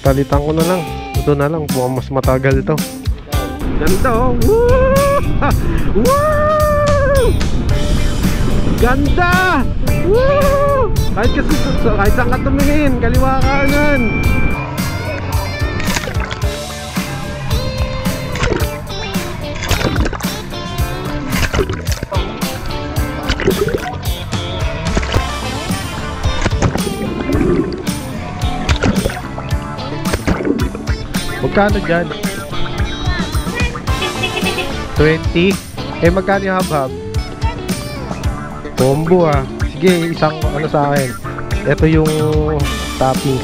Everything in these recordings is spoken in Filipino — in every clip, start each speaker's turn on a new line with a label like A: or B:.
A: Papalitan ko na lang. Ito na lang, mas matagal to. Ganda oh. Woo! Woo! Ganda! Woo! Kahit saan ka tumingin, kaliwa kanan. Magkano dyan? 20? Eh magkano yung hab-hab? Combo ah. Sige, isang ano sa akin. Ito yung toppings.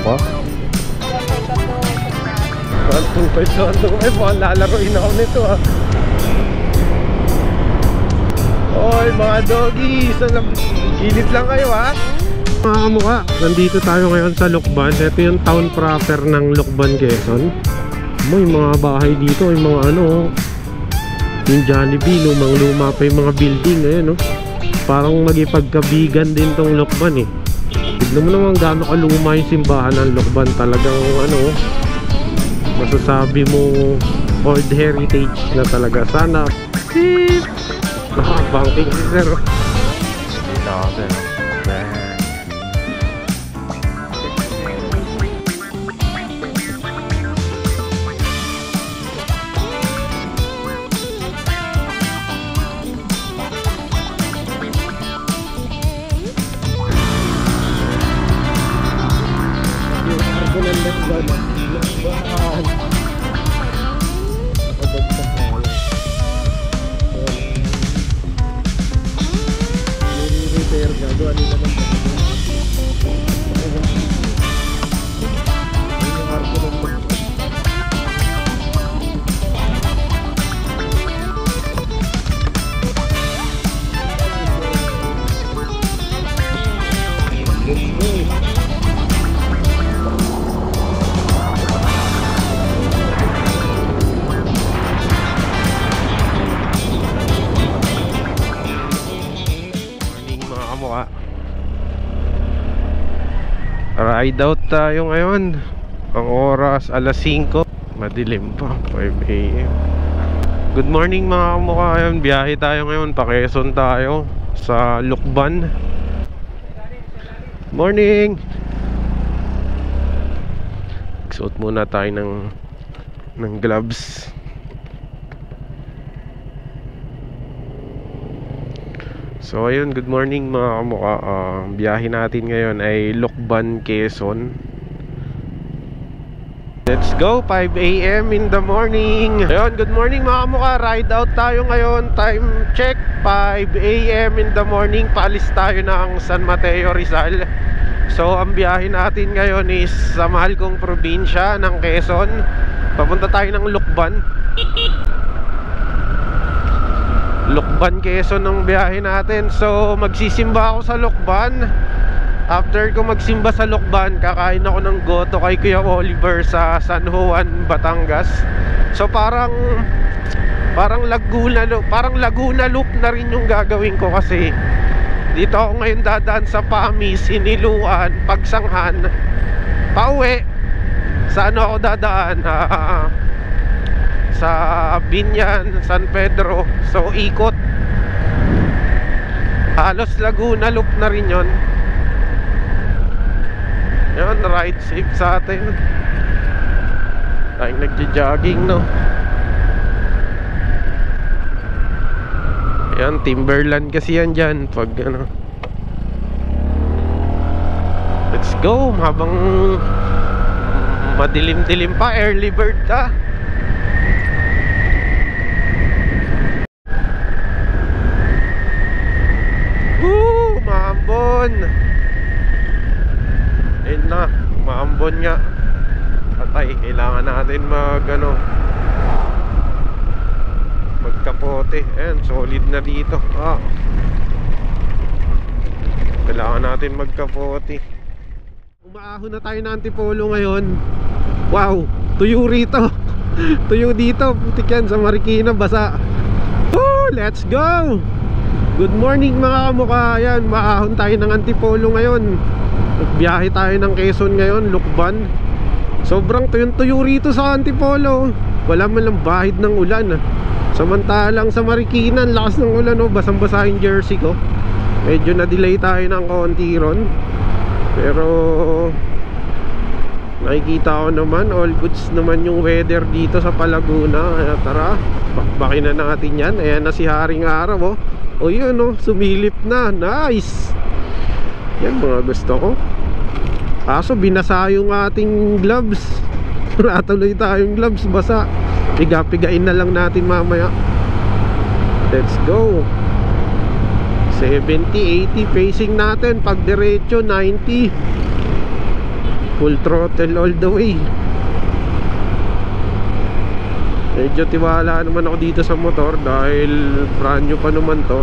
A: What? 1, 2, 5, 1, 2, 5. Mukhang lalaroin ako nito ah. Oy mga doggies, kilit lang kayo ha. Mga kamukha, nandito tayo ngayon sa Lucban. Ito yung town proper ng Lucban, Quezon. May mga bahay dito, yung mga ano, yung Jollibee, lumang luma pa yung mga building. Ayan no, parang magipagkabigan din tong Lucban eh. Tignan mo naman gaano kaluma yung simbahan ng Lucban. Talagang ano, masasabi mo old heritage na talaga. Sana beep! Banking si sir. Dito ako sir. Ride out tayo ngayon. Ang oras alas 5. Madilim pa, 5 AM. Good morning mga kamukha. Biyahe tayo ngayon, pa Quezon tayo sa Lucban. Morning. Suot muna tayo ng gloves. So ayun, good morning mga kamukha. Biyahe natin ngayon ay Lucban, Quezon. Let's go, 5 AM in the morning. Ayun, good morning mga kamukha. Ride out tayo ngayon. Time check, 5 AM in the morning. Paalis tayo ng San Mateo, Rizal. So ang biyahe natin ngayon is sa mahal kong probinsya ng Quezon. Papunta tayo ng Lucban. Lucban, Quezon ang biyahe natin. So magsisimba ako sa Lucban. After ko magsimba sa Lucban, kakain ako ng goto kay Kuya Oliver sa San Juan, Batangas. So parang Laguna Loop na rin yung gagawin ko, kasi dito ako ngayon dadaan sa Pamis, Iniluan, Pagsanghan, pauwi. Sa ano ako dadaan? Sa Binyan, San Pedro. So ikot. Halos Laguna Loop na rin yun. Yan, ride safe sa atin. Tayong nagja-jogging no. Yan, timberland kasi yan dyan. Pag ano, let's go. Habang madilim-dilim pa, early bird ka. Maambon. Ayun na, maambon nga. Patay, kailangan natin magkapote. Ayan, solid na dito. Kailangan natin magkapote. Umaahon na tayo ng Antipolo ngayon. Wow, tuyo rito. Tuyo dito, putik yan sa Marikina, basa. Woo! Let's go! Good morning mga kamukha. Yan, maahon tayo ng Antipolo ngayon. Biyahe tayo ng Quezon ngayon, Lukban. Sobrang tuyong-tuyo rito sa Antipolo. Wala man lang bahid ng ulan. Samantalang sa Marikina, ang lakas ng ulan, oh. Basang-basa yung jersey ko. Medyo na-delay tayo ng konti ron. Pero nakikita ko naman, all goods naman yung weather dito sa Palaguna. Kaya tara, bakbakin na natin yan. Ayan na si Haring Araw, oh. O yun, oh, sumilip na. Nice. Yan mga gusto ko. Kaso binasa yung ating gloves. Natuloy tayong gloves basa. Piga-pigain na lang natin mamaya. Let's go. 70, 80 pacing natin. Pag diretso 90. Full throttle all the way. Medyo tiwala naman ako dito sa motor dahil brand new pa naman to.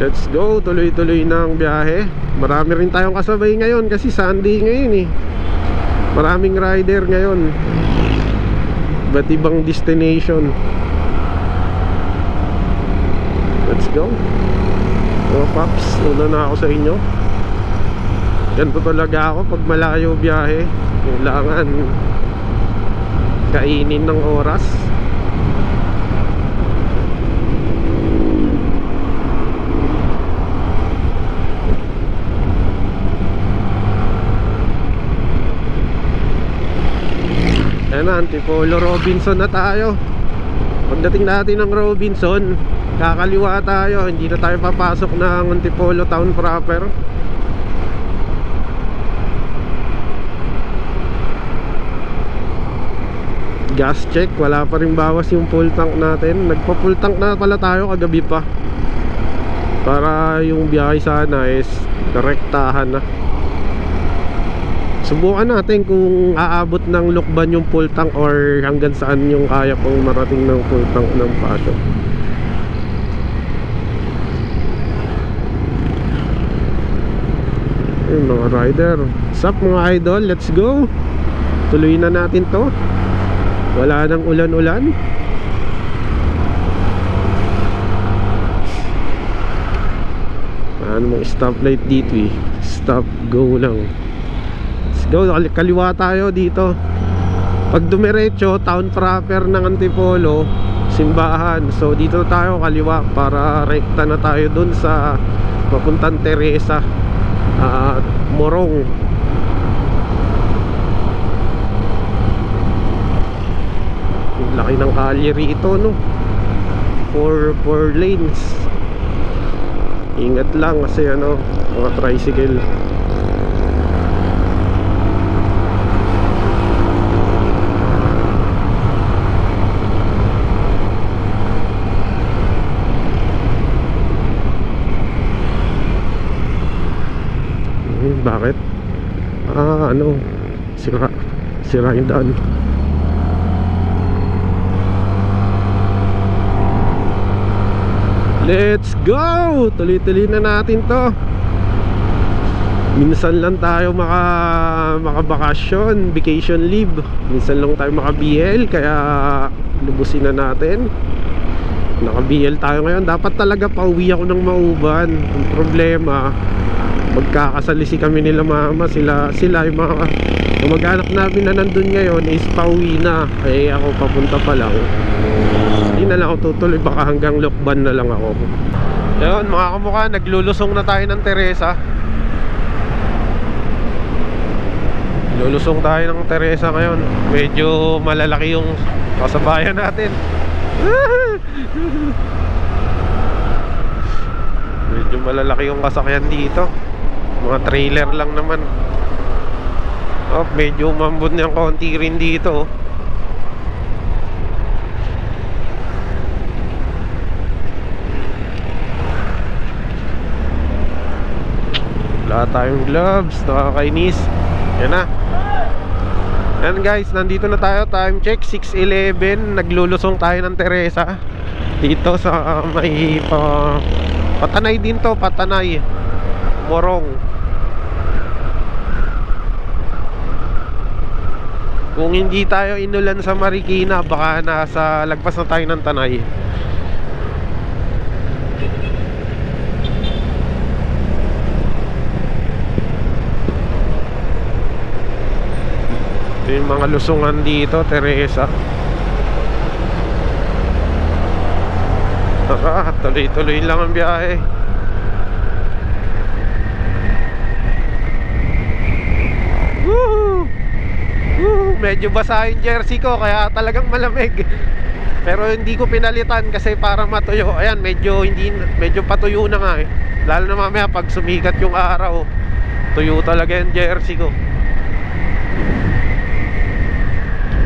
A: Let's go, tuloy-tuloy na ang biyahe. Marami rin tayong kasabay ngayon kasi Sunday ngayon eh. Maraming rider ngayon. Iba't ibang destination. Let's go. Mga paps, una na ako sa inyo. Ganito talaga ako pag malayo biyahe. Kailangan kainin ng oras. Ayan na, Antipolo Robinson na tayo. Pagdating natin ng Robinson, kakaliwa tayo. Hindi na tayo papasok ng Antipolo town proper. Gas check, wala pa rin bawas yung full tank natin. Nagpa-full tank na pala tayo kagabi pa, para yung biyahe sana is direktahan na. Subukan natin kung aabot ng Lukban yung full tank or hanggang saan yung kaya pang marating ng full tank ng Pasyo. Ayun mga rider. Sup mga idol, let's go. Tuloy na natin to. Wala nang ulan-ulan. Ano mong stoplight dito eh. Stop, go lang. Go, kaliwa tayo dito. Pag dumiretso, town proper ng Antipolo, simbahan. So dito tayo kaliwa para rekta na tayo dun sa papuntang Teresa at Morong. Laki ng kalye rito, no? 4 lanes. Ingat lang kasi ano, mga tricycle. Bakit? Ano, sira yung daan. Let's go! Tuloy-tuloy na natin to. Minsan lang tayo makabakasyon, vacation leave. Minsan lang tayo maka-BL, kaya lubusin na natin. Naka-BL tayo ngayon. Dapat talaga pauwi ako ng Mauban. Ang problema, magkakasalisi kami nila mama. Sila yung mga mag-anak namin na nandun ngayon is pauwi na. Eh ako papunta pa lang. Hindi na lang ako tutuloy, baka hanggang Lukban na lang ako. Yun mga kamukha, naglulusong na tayo ng Teresa. Lulusong tayo ng Teresa ngayon. Medyo malalaki yung kasabayan natin. Medyo malalaki yung kasakyan dito. Mga trailer lang naman. Oh, medyo umambot na yung konti rin dito. Wala tayong gloves, nakakainis. Yan na. Yan guys, nandito na tayo. Time check 6:11. Naglulusong tayo ng Teresa. Dito sa may Patanay din to, Patanay Morong. Kung hindi tayo inulan sa Marikina, baka nasa lagpas na tayo ng Tanay. Ito yung mga lusungan dito, Teresa. Tuloy-tuloy lang ang biyahe. Woo! Woo! Medyo basa yung jersey ko, kaya talagang malamig. Pero hindi ko pinalitan kasi para matuyo. Ayan, medyo patuyo na nga eh. Lalo na mamaya pag sumikat yung araw, tuyo talaga yung jersey ko.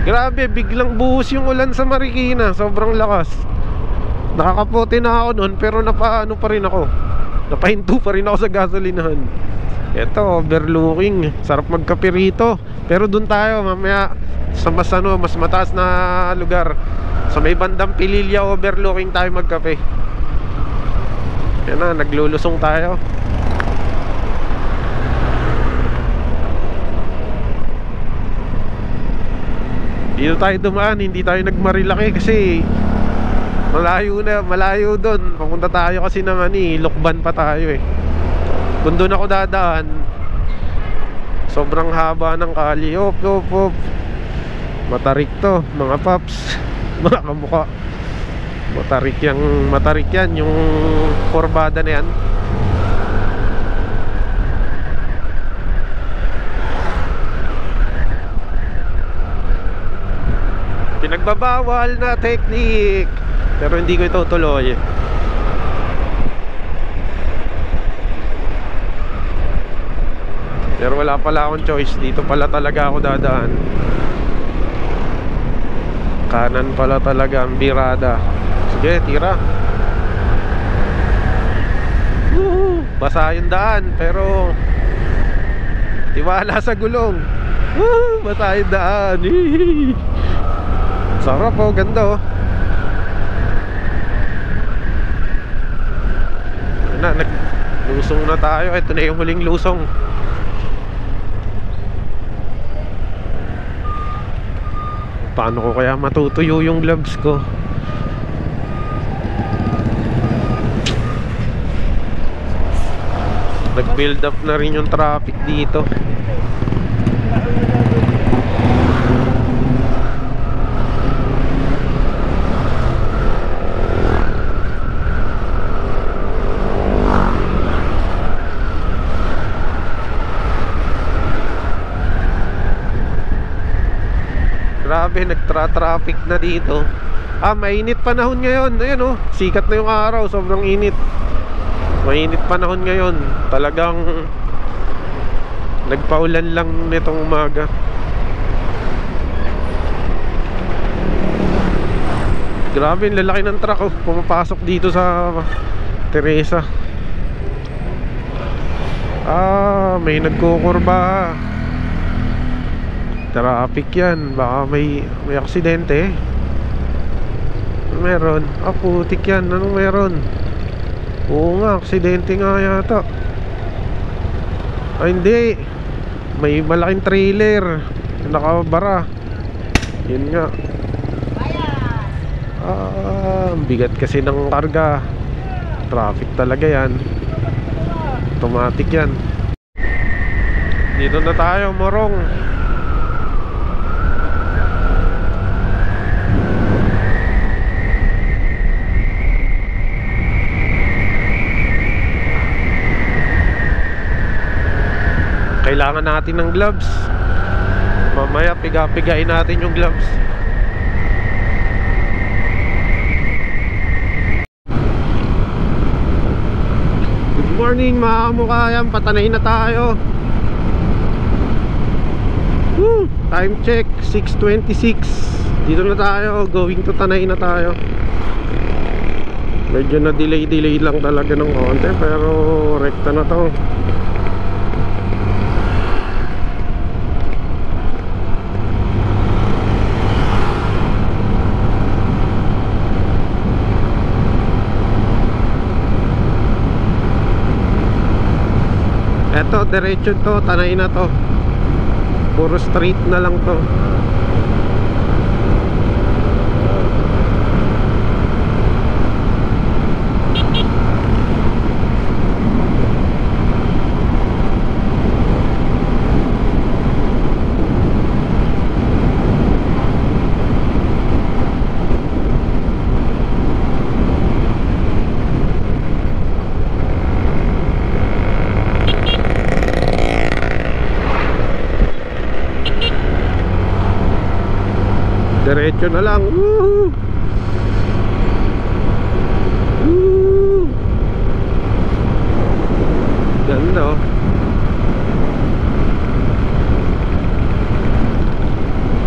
A: Grabe, biglang buhos yung ulan sa Marikina. Sobrang lakas. Nakakaputi na ako noon, pero napaano pa rin ako. Napahinto pa rin ako sa gasolinahan. Ito, overlooking. Sarap magkape rito. Pero dun tayo mamaya sa mas mataas na lugar. Sa may bandang Pililya, overlooking tayo magkape. Yan na, naglulusong tayo. Dito tayo dumaan, hindi tayo nagmarilaki kasi malayo doon. Papunta tayo kasi ng Lokban pa tayo eh. Kung doon ako dadaan, sobrang haba ng kali. Op. Matarik to, mga paps. Mga kamukha. Matarik yan, yung kurbada na yan. Pinagbabawal na technique, pero hindi ko ito tuloy. Pero wala pala akong choice. Dito pala talaga ako dadaan. Kanan pala talaga ang birada. Sige, tira. Woo! Basa yung daan, pero tiwala sa gulong. Woo! Basa yung daan. Sarap oh, ganda oh. Naglusong na tayo. Ito na yung huling lusong. Paano ko kaya matutuyo yung gloves ko? Nag-build up na rin yung traffic dito. Grabe, nagtra-traffic na dito. Mainit panahon ngayon. Ayan oh, sikat na yung araw, sobrang init. Mainit panahon ngayon. Talagang nagpaulan lang nitong umaga. Grabe, lalaki ng truck oh, pumapasok dito sa Teresa. May nagkukurba. Traffic yan. Baka may aksidente. Meron. Putik yan. Anong meron? Oo nga, aksidente nga yata. Hindi. May malaking trailer nakabara. Yun nga. Ang bigat kasi ng karga. Traffic talaga yan. Automatic yan. Dito na tayo, Morong. Kailangan natin ng gloves. Mamaya piga-pigain natin yung gloves. Good morning mga kamukhayan. Patanay na tayo. Woo! Time check 6:26. Dito na tayo. Going to Tanay na tayo. Medyo na delay lang talaga ng konti, pero rekta na to. Eto, diretso to, Tanay na to. Puro street na lang to. Diretso na lang. Woohoo! Woo! Ganda oh.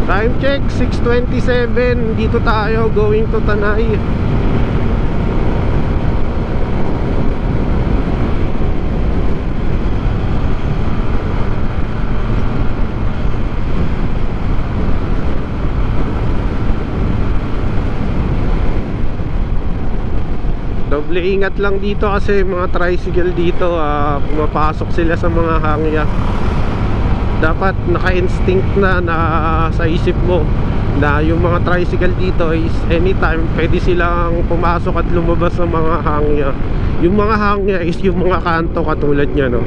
A: Time check 6:27. Dito tayo going to Tanay. Doble ingat lang dito kasi mga tricycle dito pumapasok sila sa mga hangya. Dapat naka-instinct na sa isip mo na yung mga tricycle dito is anytime pwede silang pumasok at lumabas sa mga hangya. Yung mga hangya is yung mga kanto katulad nya, no?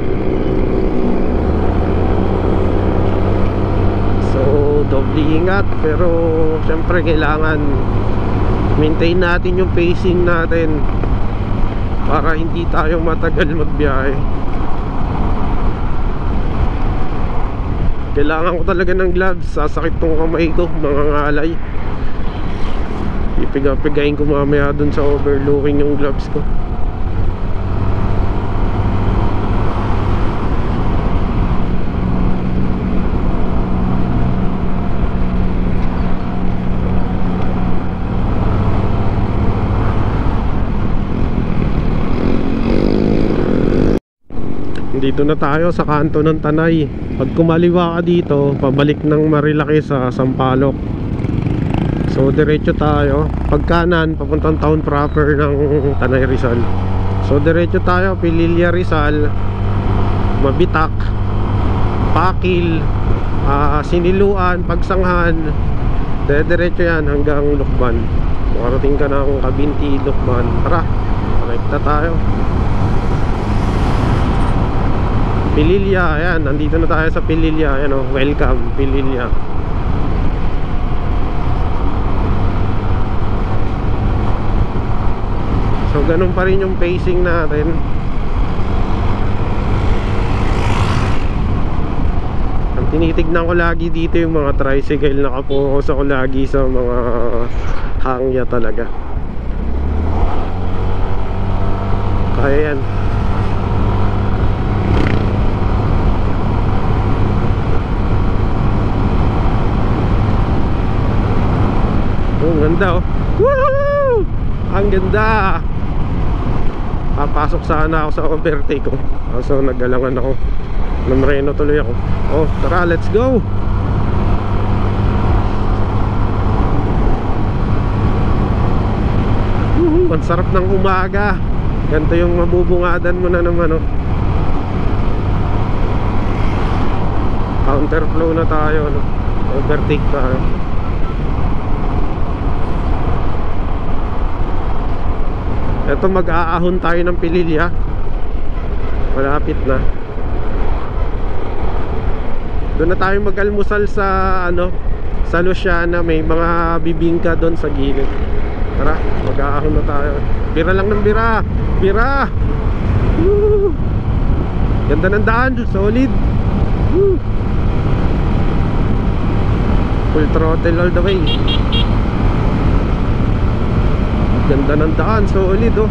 A: So doble ingat, pero syempre kailangan maintain natin yung pacing natin para hindi tayo matagal magbiyahe. Kailangan ko talaga ng gloves. Sasakit tong kamay ko, mga ngalay. Ipiga-pigain ko mamaya dun sa overlooking yung gloves ko. Dito na tayo sa kanto ng Tanay. Pag kumaliwa ka dito, pabalik ng Marilaki sa Sampaloc. So diretso tayo. Pag kanan, papuntang town proper ng Tanay Rizal. So diretso tayo, Pililla Rizal, Mabitak, Pakil, Siniluan, Pagsanghan. Diretso yan hanggang Lukban. Makarating ka ng Kabinti, Lukban. Tara, connect na tayo. Pililla, ayan, nandito na tayo sa Pililla. Ayan o, welcome, Pililla. So ganun pa rin yung pacing natin. Ang tinitignan ko lagi dito yung mga tricycle. Nakapokus ako lagi sa mga hangya talaga. Kaya yan. Oh, ganda oh. Woohoo! Ang ganda. Papasok sana ako sa overtake ko. So nagalangan ako. Namreno tuloy ako. Oh, tara, let's go. Ang sarap ng umaga. Ganito yung mabubungadan mo na naman oh. Counterflow na tayo no? Overtake tayo. Ito, mag-aahon tayo ng Pililla. Malapit na. Doon na tayo mag-almusal sa sa Luciana. May mga bibingka doon sa gilid. Tara, mag-aahon na tayo. Bira lang ng bira. Bira. Woo! Ganda ng daan, solid. Woo! Full throttle all the way. Ganda ng daan, solid oh.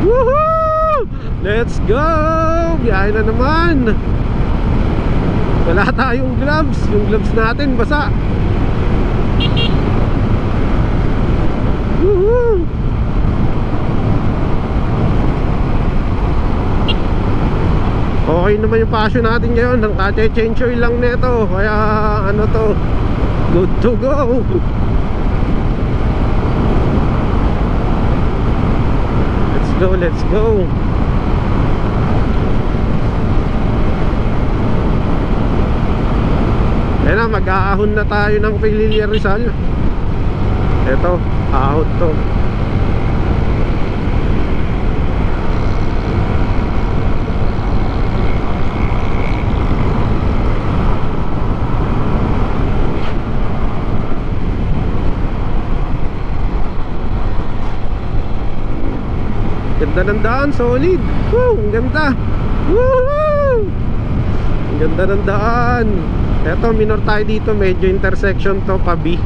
A: Woohoo! Let's go! Biyahe na naman. Wala tayong gloves. Yung gloves natin basa. Woohoo! Okay naman yung passion natin ngayon. Ang kate-change oil lang neto. Kaya ano to, good to go. Let's go. Mag-aahon na tayo ng Pililla Rizal. Eto, ahon to. Ganda ng daan, solid. Woo, ang ganda. Woo! Ang ganda ng daan. Eto, minor tayo dito, medyo intersection to, pabi.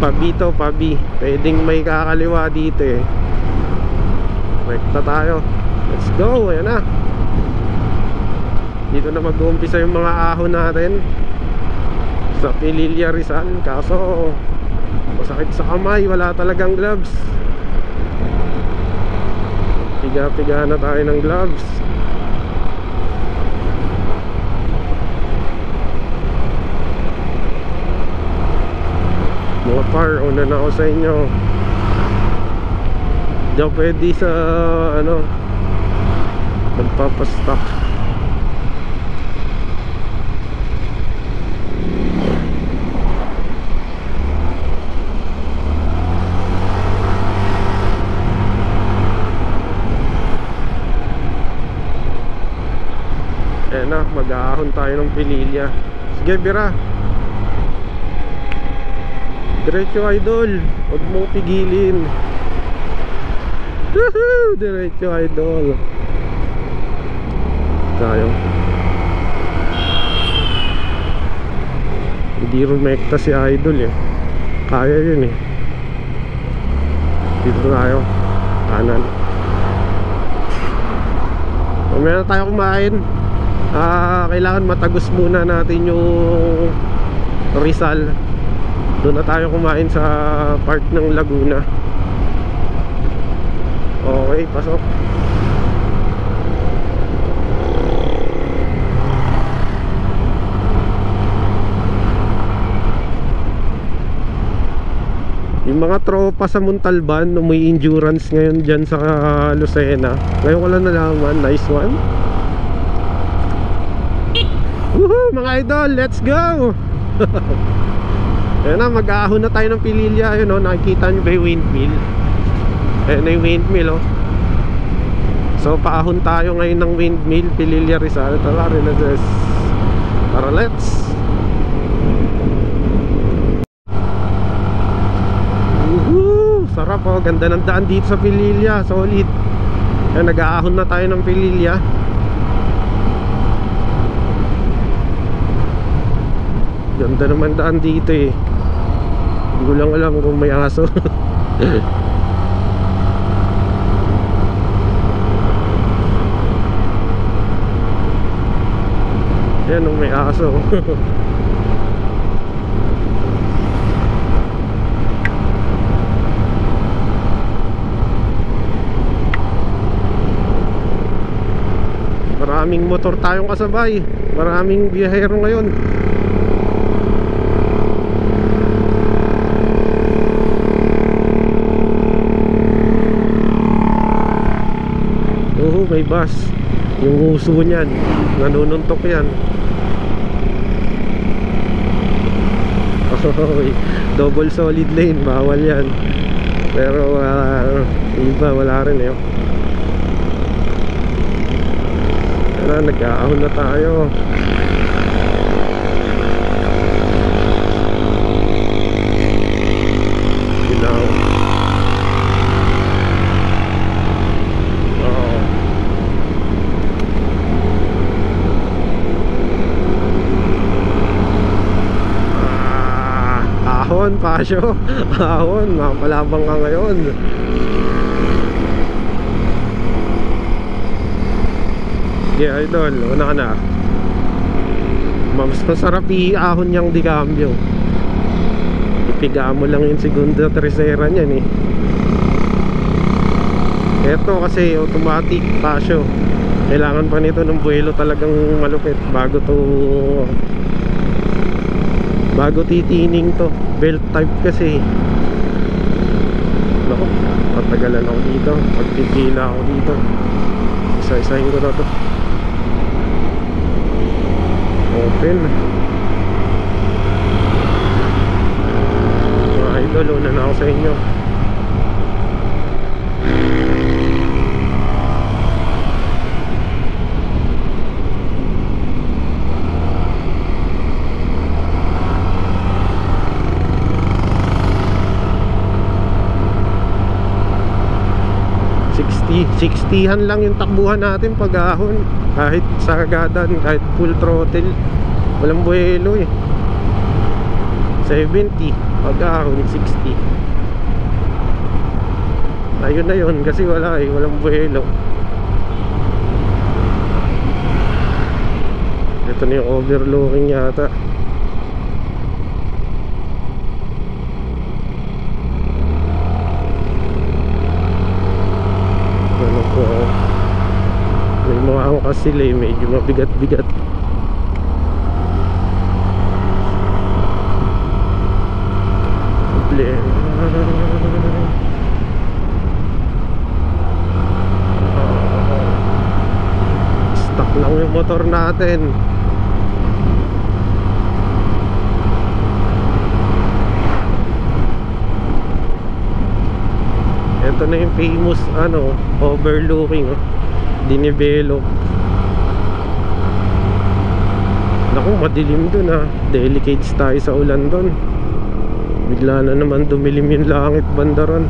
A: Pabi to, pabi. Pwedeng may kakaliwa dito eh. Rekta tayo. Let's go, ayan na. Dito na mag-uumpisa yung mga ahon natin sa Pililla Rizal. Kaso masakit sa kamay, wala talagang gloves. Piga-piga na tayo ng gloves. Mga par, una na ako sa inyo. Di ako pwede sa magpapastock. Ayan na, mag-aahon tayo ng Pililla. Sige, bira. Diretso, idol. Huwag mong pigilin. Woohoo! Diretso, idol. Tayo. Hindi rumekta si idol eh. Kaya yun eh. Dito tayo. Kanan. Mamaya na tayo kumain. Kailangan matagos muna natin yung Rizal. Doon na tayo kumain sa park ng Laguna. Okay, pasok. Yung mga tropa sa Montalban, may endurance ngayon dyan sa Lucena. Ngayon ko lang nalaman, nice one. Woohoo mga idol, let's go! Ayan na, mag-aahon na tayo ng Pililla. Ayun o, nakikita nyo ba yung windmill? Ayan na yung windmill o. So paahon tayo ngayon ng windmill, Pililla Rizal. Tara rin na this. Tara, let's. Woohoo! Sarap o, ganda ng daan dito sa Pililla. Solid. Ayan, nag-aahon na tayo ng Pililla. Ganda naman daan dito eh. Hindi ko lang alam kung may aso. Yan, may aso. Maraming motor tayong kasabay. Maraming biyahero ngayon. May bus. Yung uso niyan, nanununtok yan. Double solid lane, bawal yan. Pero iba, wala rin eh. Tara, nag-aahon na tayo. Ahon, pasyo. Ahon, makapalabang ka ngayon. Yeah, idol, una ka na. Mas masarap i-ahon niyang di cambio. Ipiga mo lang yung segunda, tercera niyan eh. Eto kasi automatic, pasyo. Kailangan pa nito ng buwelo talagang malupit bago titining to. Belt type kasi. Naku, patagalan ako dito. Pagpipila ako dito. Isa-isahin ko na to. Open. idol, una na ako sa inyo. Sixtyhan lang yung takbuhan natin pag ahon, kahit sagadan, kahit full throttle, walang buhelo eh. 70 pag ahon, 60. Ayun na yun kasi wala eh, walang buhelo. Ito na yung overlooking yata. May mga angkas sila eh, medyo mabigat-bigat. Stuck lang yung motor natin. Ito na yung famous overlooking dinivelop. Naku, madilim dun Delicates tayo sa ulan dun. Bigla na naman dumilim yung langit banda ron.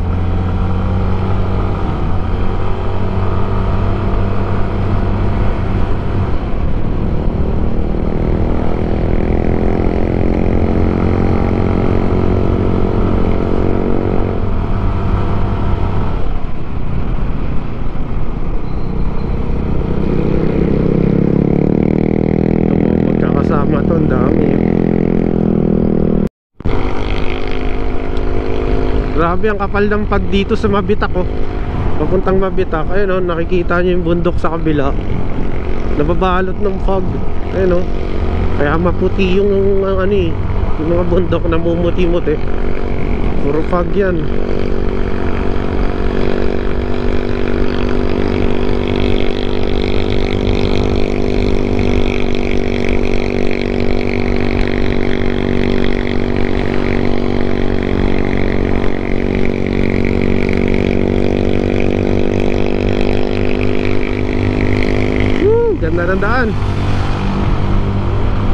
A: Grabe ang kapal ng pag dito sa Mabitak papuntang Mabitak. Ayun nakikita nyo yung bundok sa kabila, nababalot ng fog. Ayun kaya maputi yung yung mga bundok na mumuti-muti. Puro fog yan. Ganda ng daan.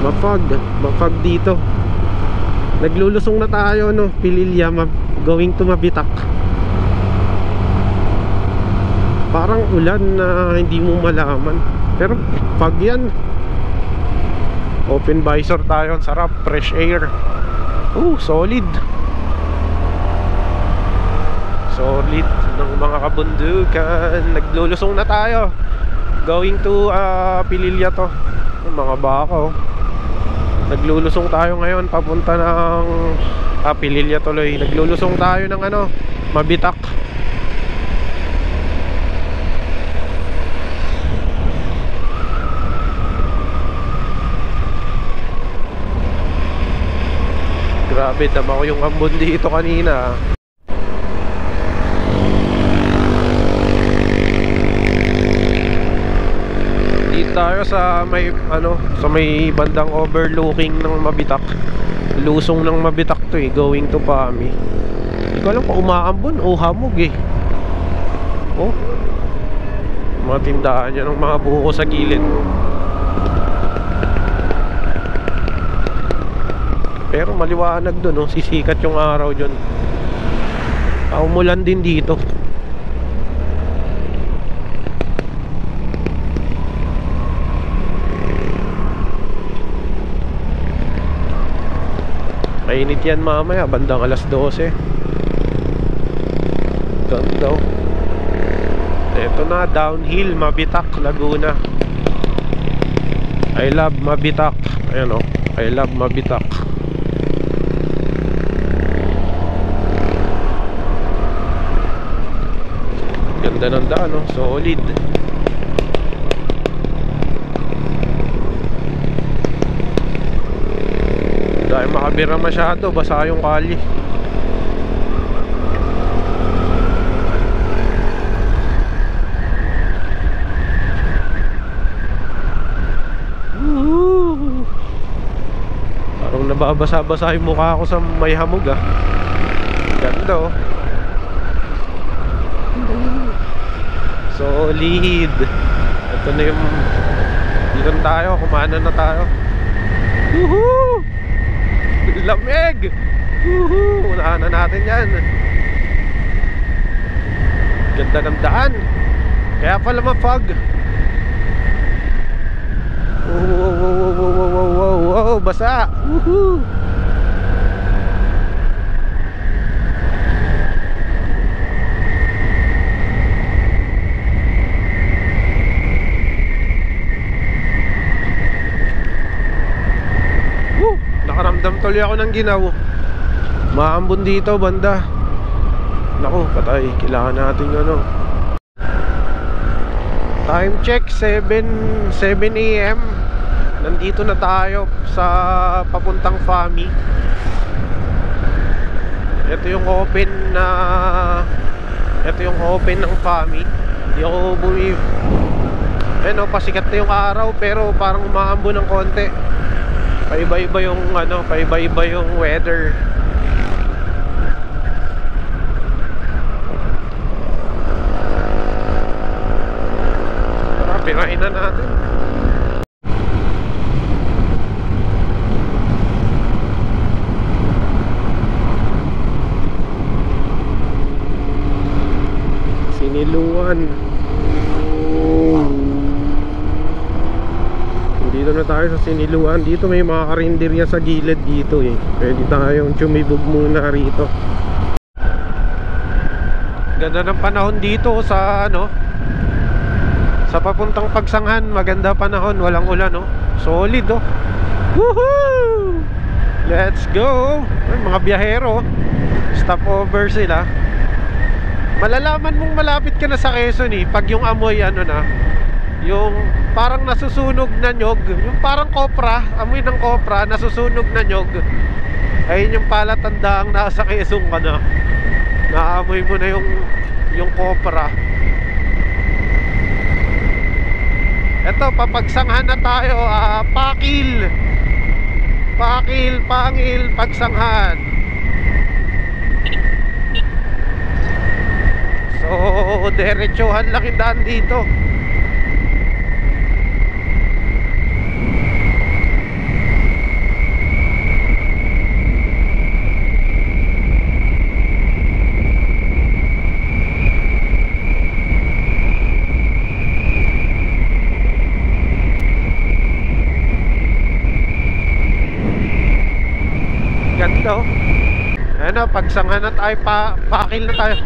A: Mapag dito. Naglulusong na tayo Pililya, going to Mabitak. Parang ulan na hindi mo malaman, pero pag yan, open visor tayo, sarap, fresh air. Solid ng mga kabundukan. Naglulusong na tayo, going to Pililya to. Mga baka naglulusong tayo ngayon papunta ng Pililya tuloy. Naglulusong tayo ng Mabitak. Grabe, tama ko yung ambon dito kanina. Tayo sa may sa may bandang overlooking ng Mabitak. Lusong ng Mabitak to going to Pami. Hindi ko alam pa umaambon o hamog mga tindahan yan ng mga buko sa gilid. Pero maliwanag dun sisikat yung araw dyan. Umulan din dito. Mainit yan mamaya, bandang alas 12. Ganda. Ito na, downhill, Mabitak, Laguna. I love Mabitak. Ayan I love Mabitak. Ganda ng daan solid. Dahil makabira masyado, basa yung kali. Parang nababasa-basa yung mukha ko sa may hamog Ganda oh. Solid. Ito na yung dito na tayo, kumana na tayo. Woohoo! Lamig! Woohoo! Unahan na natin yan. Ganda ng daan. Kaya pala ma-fog. Wow, basa. Woohoo! Nakaramdam tuloy ako ng ginaw. Maambon dito banda. Naku, patay. Kailangan natin ano. Time check 7 AM. Nandito na tayo sa papuntang Fami. Ito yung open ng Fami. Hindi ako Ayun, pasikat na yung araw pero parang umaambon ng konti. Paiba-iba yung weather. Tara, pirain na natin. Siniluan. Dito na tayo sa Siniluan. Dito may mga karinderya sa gilid dito eh. Pwede tayong tsumibog muna rito. Ganda ng panahon dito sa sa papuntang Pagsanghan. Maganda panahon, walang ulan oh. Solid oh. Woohoo! Let's go! Ay, mga biyahero. Stopover sila. Malalaman mong malapit ka na sa Quezon eh pag yung amoy yung parang nasusunog na nyog, yung parang kopra, amoy ng kopra, nasusunog na nyog. Ayun yung palatandaang nasa Quezon ka na. Naamoy mo na yung kopra. Eto, papagsanghan na tayo. Pakil, Pangil, Pagsanghan. So, diretsuhan lang yung daan dito. Ganda oh. Ano, Pagsanghan na tayo, pakil na tayo.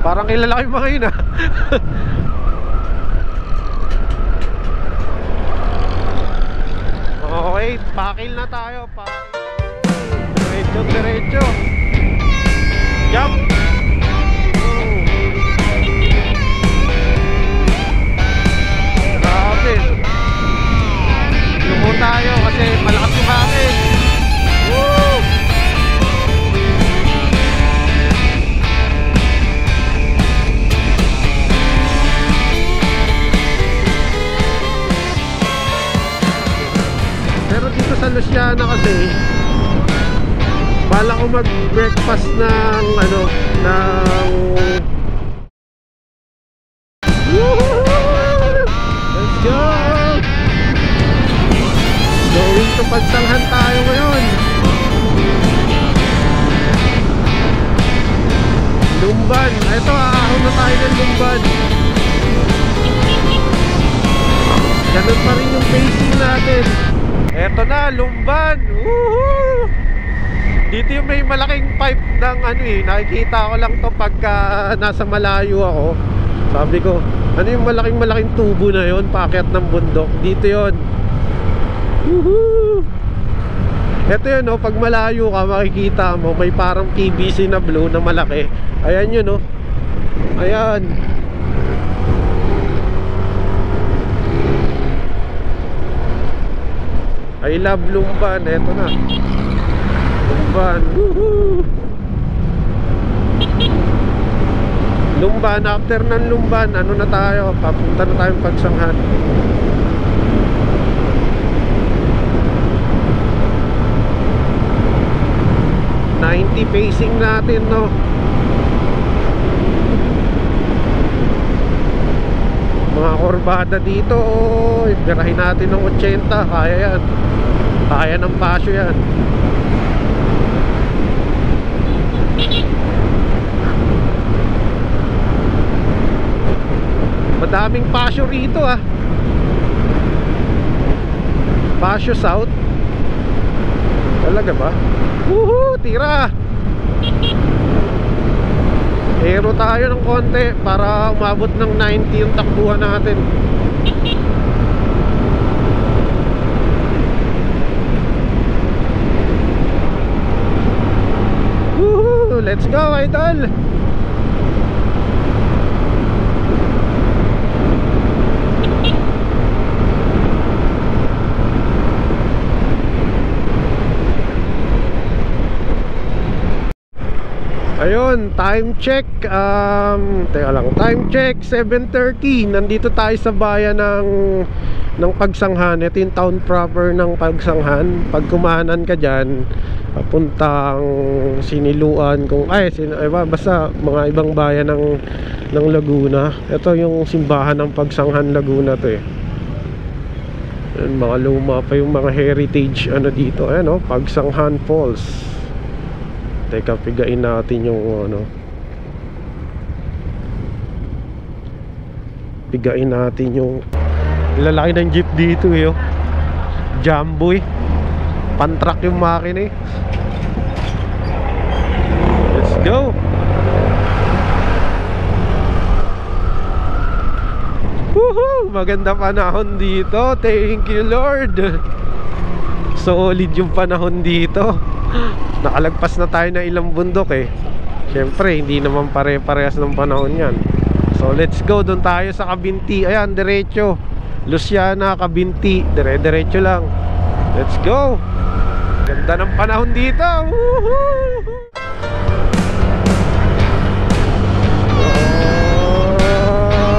A: Parang kilala ko yung mga yun ah. Okay, pakil na tayo. Diretso. Jump. Grabe. Lumo tayo kasi malakas yung hangin. Woo! Pero dito sa Luciana kasi bala ko mag-breakfast ng let's go! Going to Pagsanghan tayo ngayon. Lumban. Ito, aahon na tayo ng Lumban. Ganun pa rin yung pacing natin. Eto na, Lumban. Woohoo! Dito yung may malaking pipe ng nakikita ko lang to pagka nasa malayo ako. Sabi ko, ano yung malaking tubo na yon paakyat ng bundok? Dito yon. Woohoo! Ito yun pag malayo ka makikita mo may parang PVC na blue na malaki. Ayan yun ayan. I love Lumban. Eto na Lumban. Woohoo! Lumban, after ng Lumban, ano na tayo? Papunta na tayong Pagsanghan. Pacing natin, no? Mga kurbada dito, birahin natin ng 80. Kaya yan. Kaya ng pasyo yan. Madaming pasyo rito, ah. Pasyo South. Talaga ba? Woohoo! Tira! Aero tayo ng konti para umabot ng 90 yung takbuhan natin. Woohoo! Let's go, idol! Ayun, time check. Teka lang, time check 7:30. Nandito tayo sa bayan ng Pagsanghan. Ito yung town proper ng Pagsanghan. Pag kumanan ka dyan, papuntang Siniluan, basta mga ibang bayan ng Laguna. Ito yung simbahan ng Pagsanghan, Laguna to eh. Ayun, mga luma pa yung mga heritage ano dito. Ayan, Pagsanghan Falls. Teka, pigain natin yung pigain natin yung lalaki ng jeep dito eh, Jumbo eh. Pantruck yung makina eh. Let's go. Woohoo! Maganda panahon dito. Thank you, Lord. Solid yung panahon dito. Nakalagpas na tayo na ilang bundok eh. Siyempre, hindi naman pare-parehas ng panahon yan. So, let's go. Doon tayo sa Kabinti. Ayan, diretso. Luciana, Kabinti. Dire-diretso lang. Let's go. Ganda ng panahon dito. Woohoo!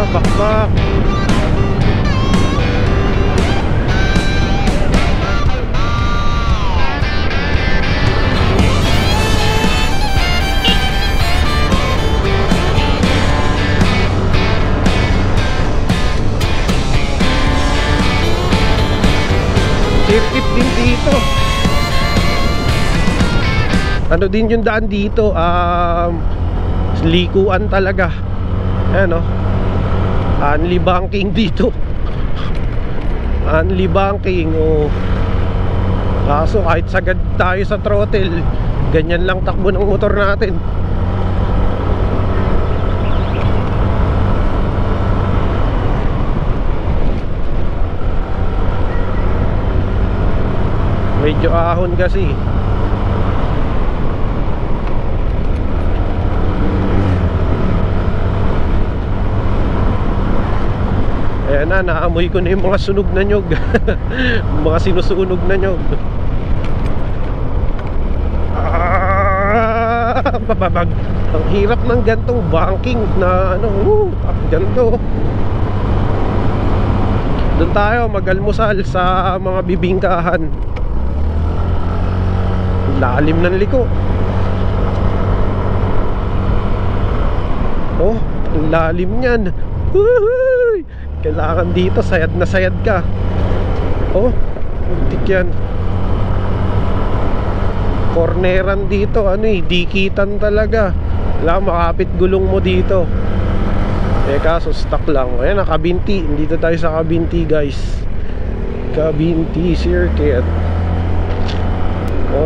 A: Bakbak. Circuit din dito. Ano din yung daan dito, likuan talaga. Ayan, unli banking dito. Unli banking, kaso kahit sagad tayo sa throttle, ganyan lang takbo ng motor natin. Medyo ahon kasi. Ayan na, naamoy ko na yung mga sunog na nyog. Mga sinusunog na nyog. Bababag. Ang hirap ng gantong banking na ganto. Doon tayo mag-almusal sa mga bibingkahan. Lalim ng liko. Ang lalim niyan. Woohoo! Kailangan dito sayad na sayad ka. Muntik yan. Corneran dito, dikitan talaga. Wala, makapit gulong mo dito. Kaso stuck lang. Ayan, Kabinti. Dito tayo sa Kabinti, guys. Kabinti Circuit.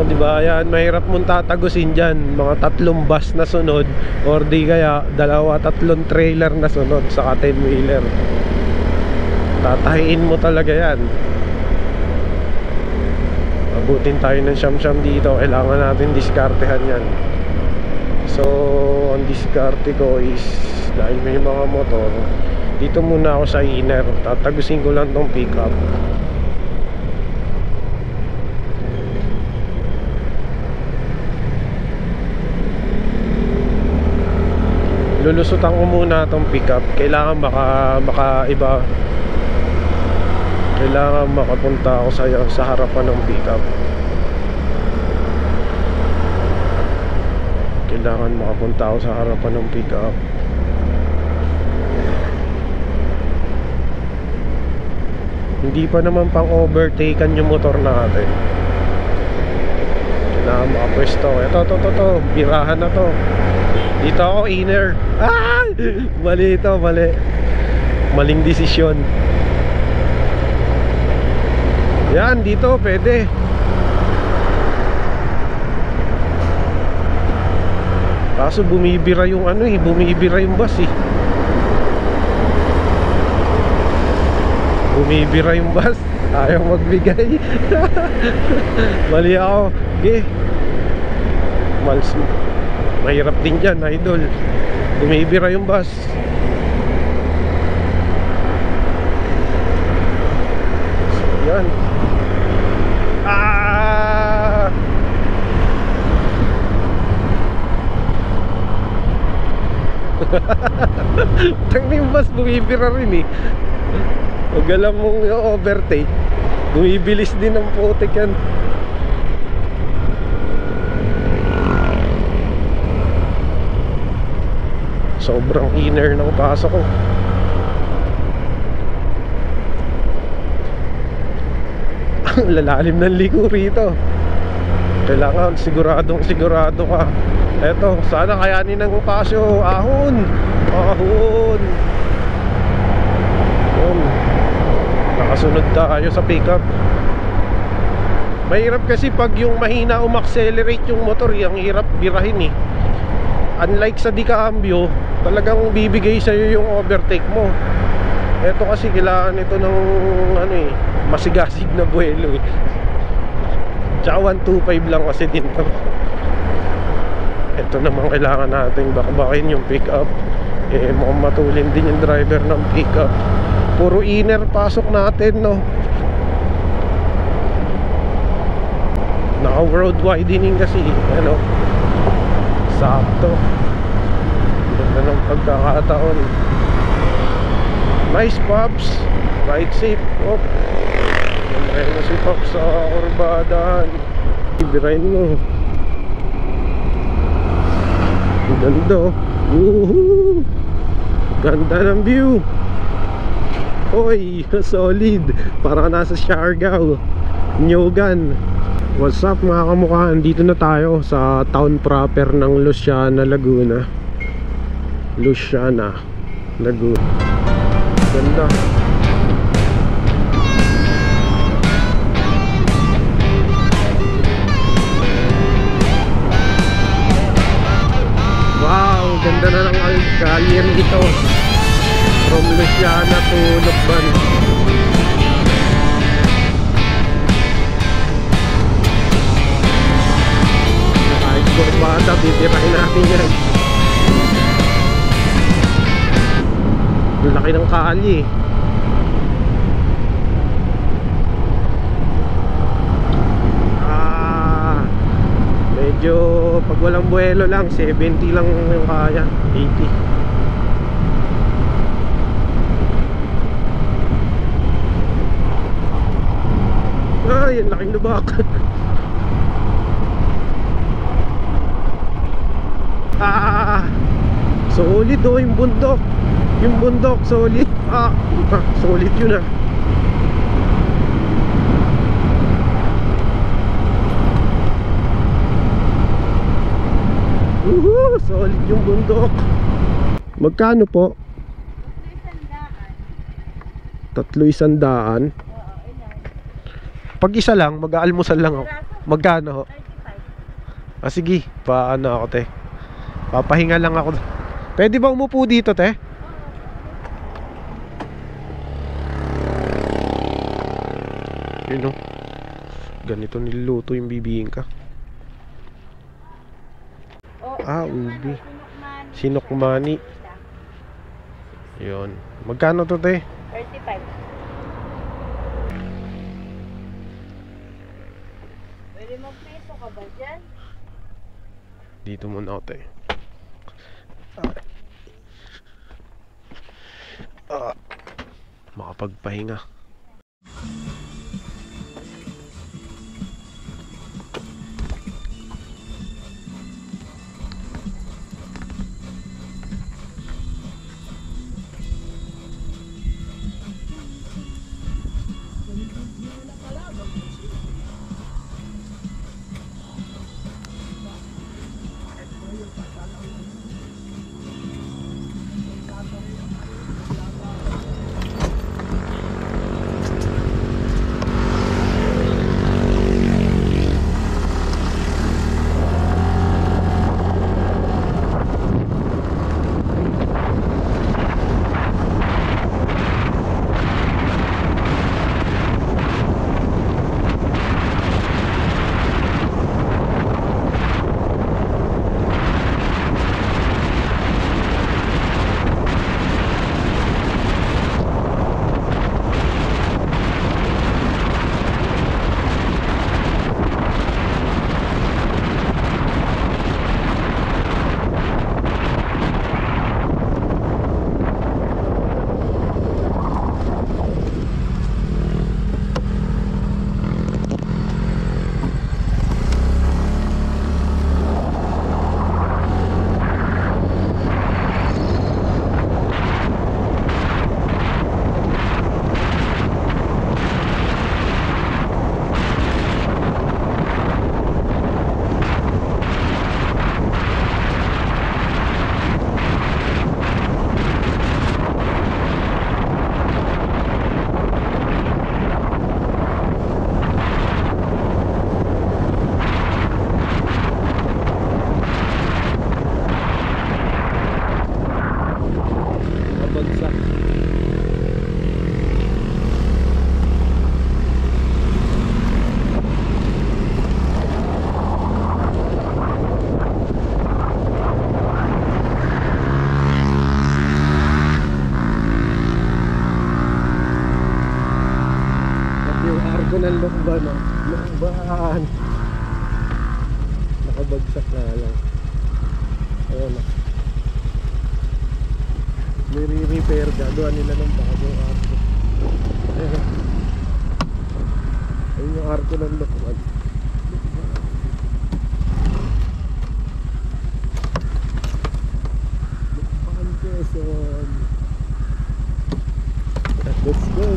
A: Diba yan, mahirap mong tatagusin dyan. Mga 3 bus na sunod, or di kaya 2-3 trailer na sunod, saka 10-wheeler. Tatahiin mo talaga yan. Abutin tayo ng siyam-siyam dito. Kailangan natin diskartehan yan. So, ang diskarte ko is, dahil may mga motor, dito muna ako sa inner. Tatagusin ko lang tong pickup. Lulusutan ko muna itong pickup. Kailangan makaiba. Kailangan makapunta ako sa harapan ng pickup. Kailangan makapunta ako sa harapan ng pickup. Hindi pa naman pang overtaken yung motor natin. Kailangan makapwesto. Ito. Birahan na to. Dito ako inner. Ah! Mali ito, mali. Maling desisyon. Yan, dito pwede. Kaso bumibira yung bumibira yung bus eh. Bumibira yung bus. Ayaw magbigay. Mali ako. Okay. Mahirap din dyan, idol. Bumibira yung bus. So, yan. Ah! Tangin yung bus, bumibira rin eh. Huwag alam mong i-overtake. Bumibilis din ang putik yan. Sobrang inner ng pasok ko. Ang lalalim ng liko rito. Kailangan sigurado ka. Eto, sana kayanin ng Casio. Ahon. Yun. Nakasunod tayo sa pickup. Mahirap kasi pag yung mahina umakcelerate yung motor, yung hirap birahin eh. Unlike sa di cambio, talagang bibigay sa'yo yung overtake mo. Eto kasi kailangan ito ng masigasig na buwelo eh. Tsaka 125 lang kasi din to. Ito naman kailangan natin bakbakin yung pickup. Mukhang matulin din yung driver ng pickup. Puro inner pasok natin, no. Naka road widening kasi, sakto. Ganda ng pagkakataon. Nice Pops. Ride safe. Ganda mo si Pops sa kurbadahan. Ibirahin mo. Ganda. Woohoo! Ganda ng view. Oy, solid. Parang nasa Siargao, Nyogan. What's up mga kamukha? Dito na tayo sa town proper ng Luciana, Laguna. Luciana, Laguna. Ganda. Wow, ganda na ng kalye dito. From Luciana to Lukban. Kahit kurbada, bibirahin natin yan. Ang laki ng kalye. Medyo pag walang buwelo lang 70 lang yung kaya, 80. Ay, ang laking lubak. Solid yung bundok. Yung bundok, solid. Solid yun ah. Solid yung bundok. Magkano po? 300. Pag isa lang, mag-aalmusal lang ako. Magkano ho? 35. Sige, paano ako te? Papahinga lang ako. Pwede ba umupo dito te? Yun o. Ganito niluto yung bibingka. Ubi. Sinukmani. Yun. Magkano to te?
B: 35. Pwede magpeso ka ba dyan?
A: Dito muna ako te. makapagpahinga. Ng lukban, no? Lukban. Nakabagsak na lang. Ayan na. Nire-repair, gagawa nila ng bagong arko. Ayan. Ayun yung arko ng lukban. Lukban, Quezon. Let's go.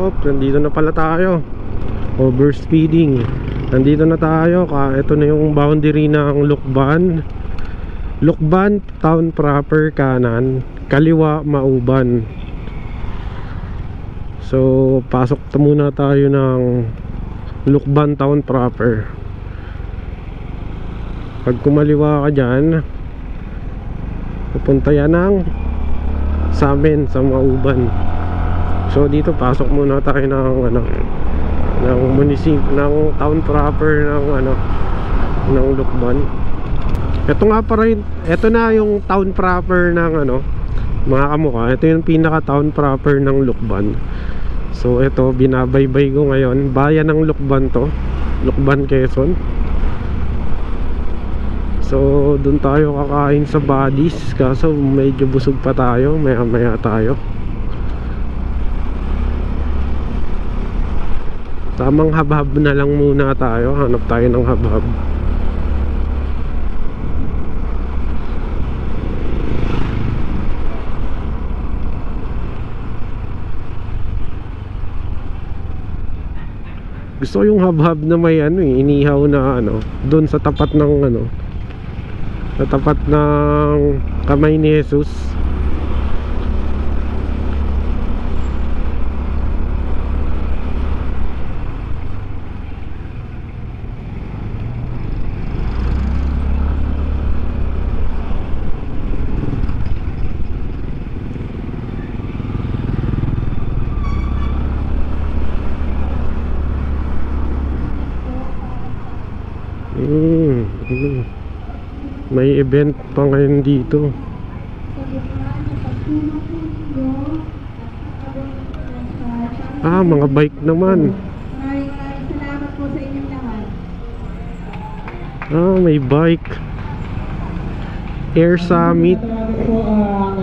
A: Oh, nandito na pala tayo. Overspeeding. Nandito na tayo. Ito na yung boundary ng Lukban. Lukban town proper kanan, kaliwa Mauban. So pasok muna tayo ng Lukban town proper. Pag kumaliwa ka dyan, pupunta yan ng sa amin sa Mauban. So dito pasok muna tayo ng ng ng town proper ng Lukban. Ito nga pa rin, ito na yung town proper ng mga kamukha. Ito yung pinaka town proper ng Lukban. So ito binabaybay ko ngayon. Bayan ng Lukban to, Lukban, Quezon. So dun tayo kakain sa Buddies, kaso medyo busog pa tayo, maya maya tayo. Tamang habhab na lang muna tayo, hanap tayo ng habhab. Gusto ko yung habhab na may inihaw na doon sa tapat ng sa tapat ng Kamay ni Jesus. May event pa ngayon dito. Mga bike naman.
B: Salamat po sa inyong lahat.
A: May bike. Air Summit.
C: Po ang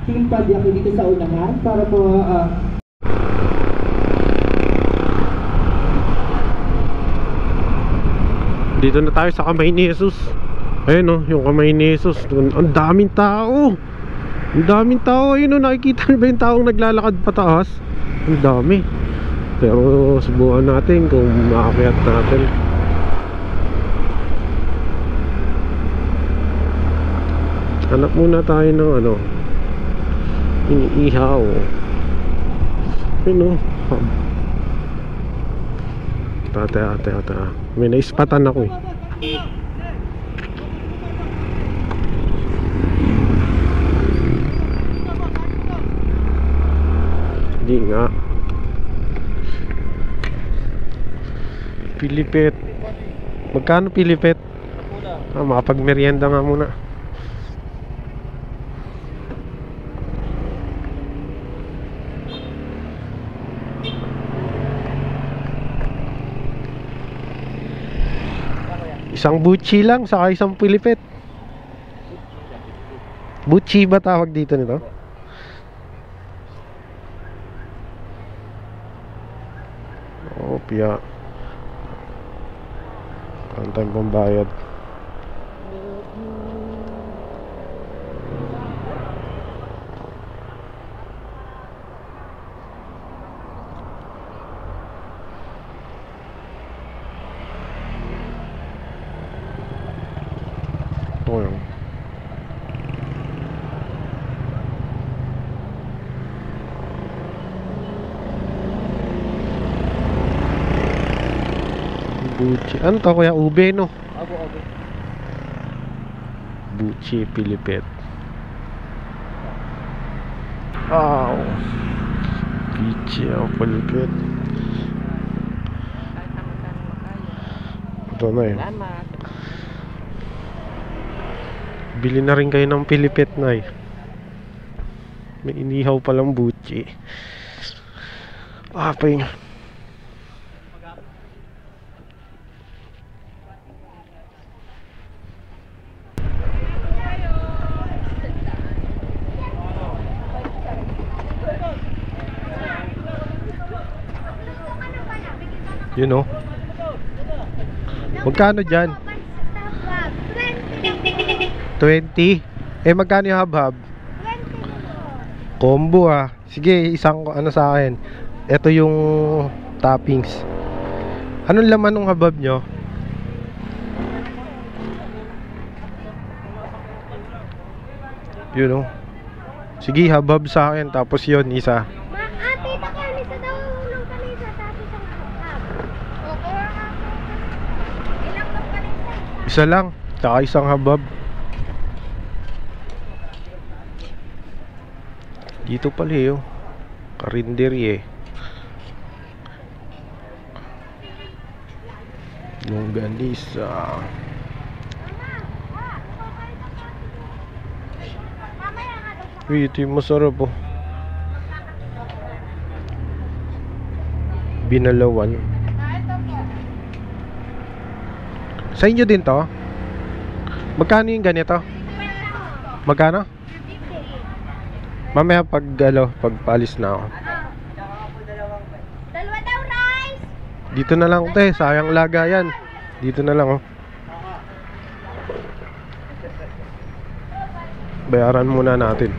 C: Team Padyaki dito sa unahan para po
A: Dito na tayo sa Kamay ni Jesus. Ayun yung Kamay ni Jesus. Ang daming tao. Ang daming tao. Ayun nakikita nyo ba yung taong naglalakad pataas? Ang dami. Pero subukan natin kung maakyat natin. Hanap muna tayo ng iniihaw. Ayun Ate. May naispatan ako eh. Hindi nga. Pilipit. Magkano pilipit? Makapagmerienda nga muna. Isang buchi lang, saka isang pilipit. Buchi ba tawag dito nito? Opya. Kantang pambayad. Ito yun. Buchi. Ano to kuya? Ube no?
C: Abo.
A: Buchi pilipit. Wow. Buchi pilipit. Ito na yun. Bili na rin kayo ng pilipit na eh. May inihaw palang buchi. Pahinga. You know? Magkano dyan? 20? Magkano yung habhab? 20 combo ah. Sige, isang sa akin. Ito yung toppings. Anong laman ng habab nyo? Yun, oh. Sige, habab sa akin. Tapos yun, isa.
B: Tita Karen, isa daw ng kanisa, tapos ang habab. Oo. Ilang ng kanisa?
A: Isa lang. Tsaka isang habab. Dito pala eh, oh. Karinderi eh. Longganisa. Uy, ito yung masarap oh. Binalawan. Sa inyo din to? Magkano yung ganito? Magkano? Mamaya pag pagpalis na ako.
B: Dalawa daw rice!
A: Dito na lang te, sayang laga yan. Dito na lang oh. Bayaran muna natin.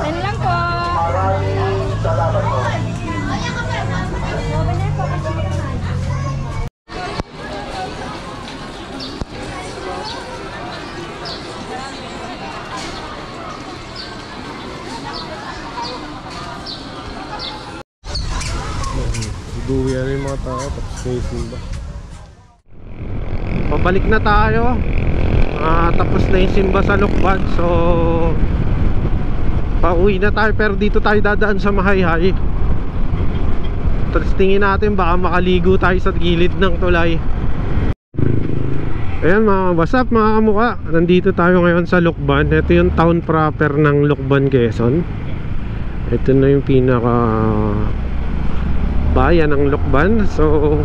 B: Yan lang po.
A: Duwi na yung mga tao, tapos facing ba? Pabalik na tayo. Tapos na yung simba sa Lukban. So pauwi na tayo, pero dito tayo dadaan sa Mahayhay. Tapos tingin natin baka makaligo tayo sa gilid ng tulay. Ayan mga what's up mga kamukha, nandito tayo ngayon sa Lukban. Ito yung town proper ng Lukban, Quezon. Ito na yung pinaka bayan ng Lukban. So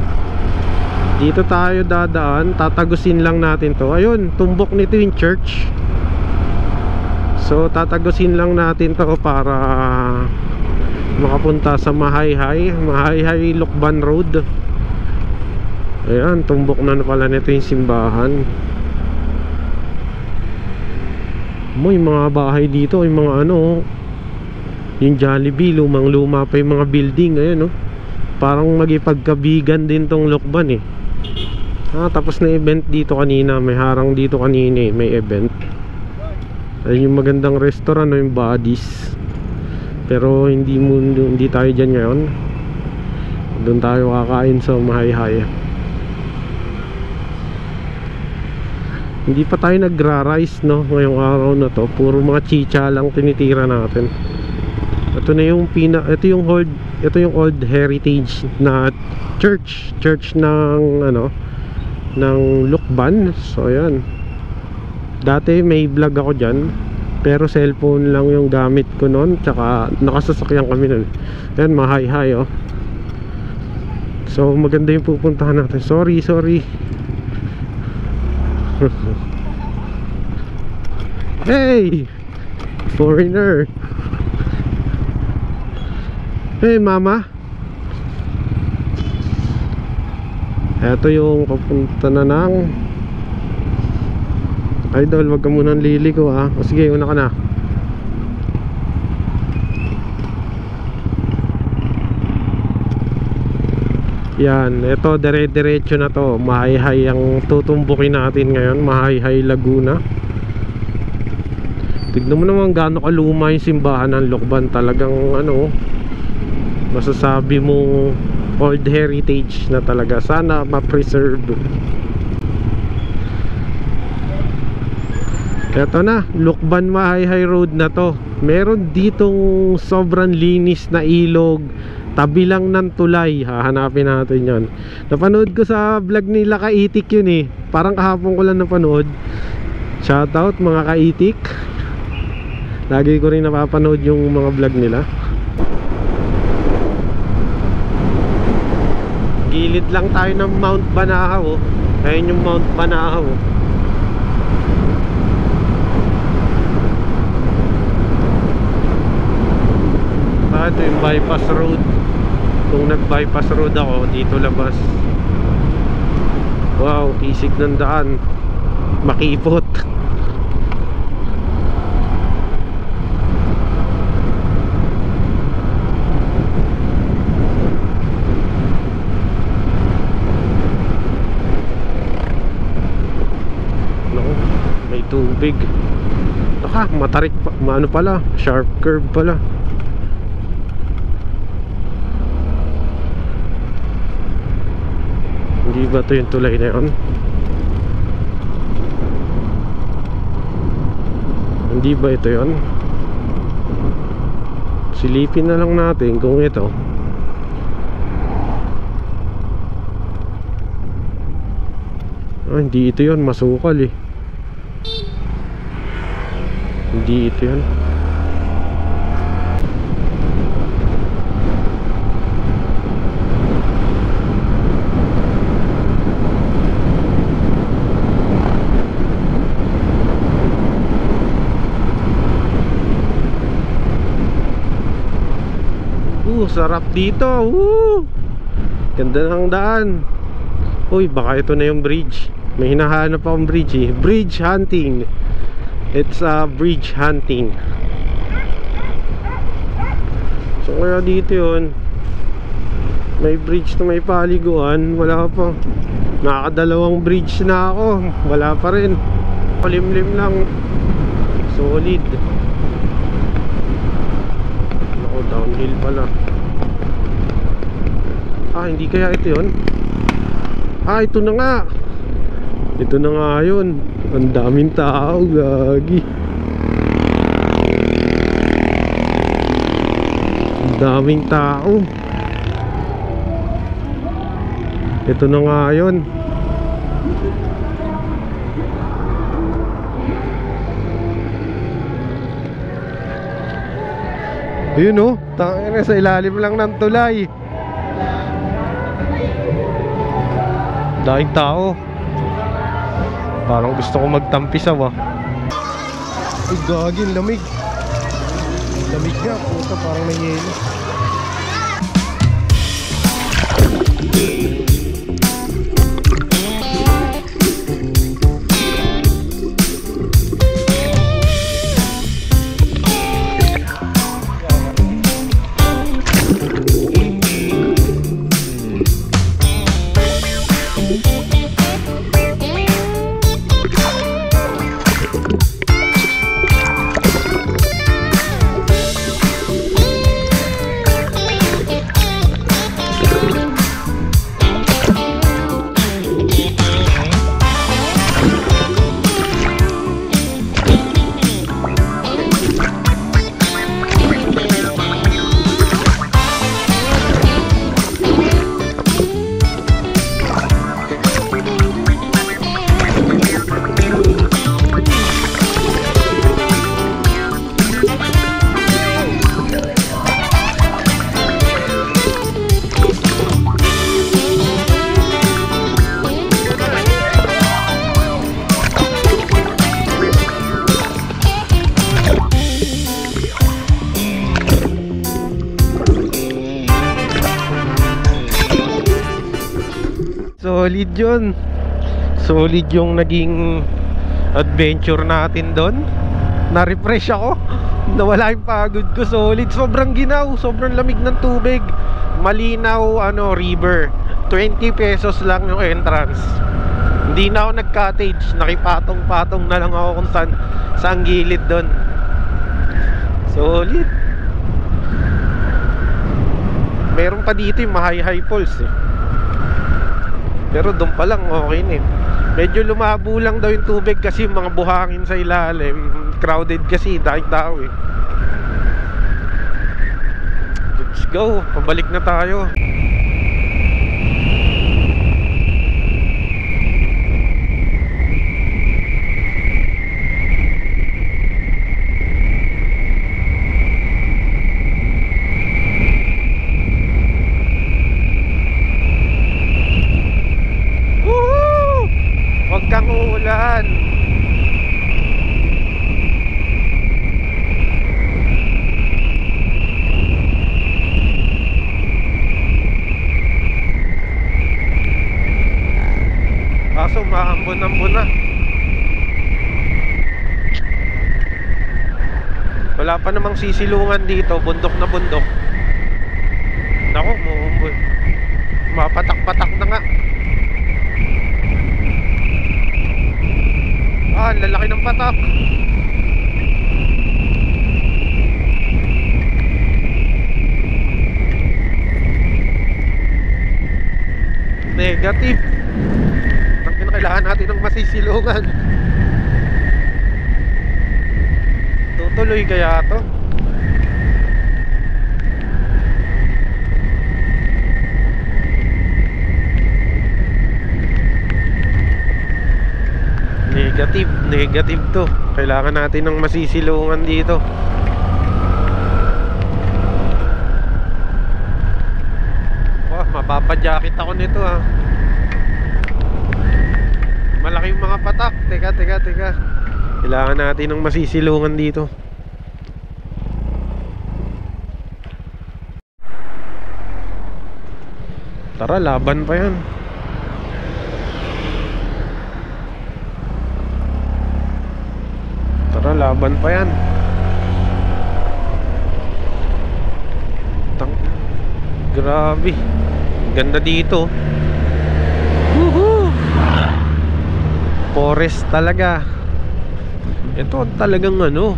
A: dito tayo dadaan, tatagusin lang natin to. Ayun, tumbok nito yung church. So tatagusin lang natin to para makapunta sa Mahayhay, Mahayhay Lukban Road. Ayan, tumbok na pala nito yung simbahan. May mga bahay dito, yung mga ano, yung Jollibee, lumang luma pa yung mga building. Ayan, oh. Parang magipagkabigan din tong Lukban eh. Tapos na event dito kanina. May harang dito kanina eh. May event. Ayun yung magandang restaurant, no, yung Buddies. Pero hindi tayo dyan ngayon. Doon tayo kakain sa Mahayhay. Hindi pa tayo nagra-rice, no, ngayong araw na to. Puro mga chicha lang tinitira natin. Ito na yung ito yung old heritage na church ng ano, ng Lukban. So ayan, dati may vlog ako dyan, pero cellphone lang yung gamit ko noon, tsaka nakasasakyan kami nun. Ayan, Mahayhay oh. So maganda yung pupuntahan natin. Sorry Hey foreigner. Hey mama. Ito yung papunta na ng Idol, wag ka munang liliko ah. O sige, una ka na. Yan, ito dire-diretso na to. Mahayhay ang tutumbukin natin ngayon, Mahayhay Laguna. Tignan mo naman gaano kaluma yung simbahan ng Lukban. Talagang ano, masasabi mo old heritage na talaga. Sana ma-preserve. Eto na, Lukban Mahayhay Road na to. Meron ditong sobrang linis na ilog, tabi lang ng tulay. Hahanapin natin yon. Napanood ko sa vlog nila Kaitik yun eh. Parang kahapon ko lang napanood. Shoutout mga Kaitik. Lagi ko rin napapanood yung mga vlog nila. Gilid lang tayo ng Mount Banahaw. Ayun yung Mount Banahaw. yung bypass road. Kung nag-bypass road ako, dito labas. Wow, isig ng daan. Makipot. Naku, may tubig. Naka, matarik pa. Ano pala? Sharp curve pala. Hindi ba ito yung tulay na yun? Hindi ba ito yun? Silipin na lang natin kung ito. Hindi ito yun, masukal eh. Hindi ito yun. Sarap dito. Ganda ng daan. Uy, baka ito na yung bridge. May hinahanap akong bridge eh. Bridge hunting. It's a bridge hunting. So kaya dito yun. May bridge na may paliguan. Wala pa. Nakakadalawang bridge na ako. Wala pa rin. Limlim lang. Solid. Ako, downhill pala. Hindi kaya ito yun? Ito na nga. Ito na nga yun. Ang daming tao, gagi. Ang daming tao. Ito na nga yun. Ayun o, tangina, sa ilalim lang ng tulay. Daing tao. Parang gusto ko magtampisaw ah. Ay gagin, lamig. Lamig nga, puta, parang nangyayelo. Solid yun. Solid yung naging adventure natin doon. Na-refresh ako. Nawala yung pagod ko. Solid. Sobrang ginaw. Sobrang lamig ng tubig. Malinaw river. 20 pesos lang yung entrance. Hindi na ako nag-cottage. Nakipatong-patong na lang ako kung saan gilid doon. Solid. Meron pa dito yung high falls eh. Pero doon pa lang okay na eh. Medyo lumabo lang daw yung tubig kasi mga buhangin sa ilalim. Crowded kasi, dahil tao eh. Let's go, pabalik na tayo. Huwag kang uulan. Ambon-ambon na. Wala pa namang sisilungan dito. Bundok na bundok. Naku, mapatak-patak na nga. Ah, lalaki ng patak. Negative. Ang kinakailangan natin ng masisilungan. Tutuloy kaya to? Negative to. Kailangan natin ng masisilungan dito. Wah, mapapajakit ako nito ah. Malaki yung mga patak. Teka. Kailangan natin ng masisilungan dito. Tara, laban pa yan. Laban pa yan. Grabe. Ganda dito. Woohoo! Forest talaga. Ito talagang ano,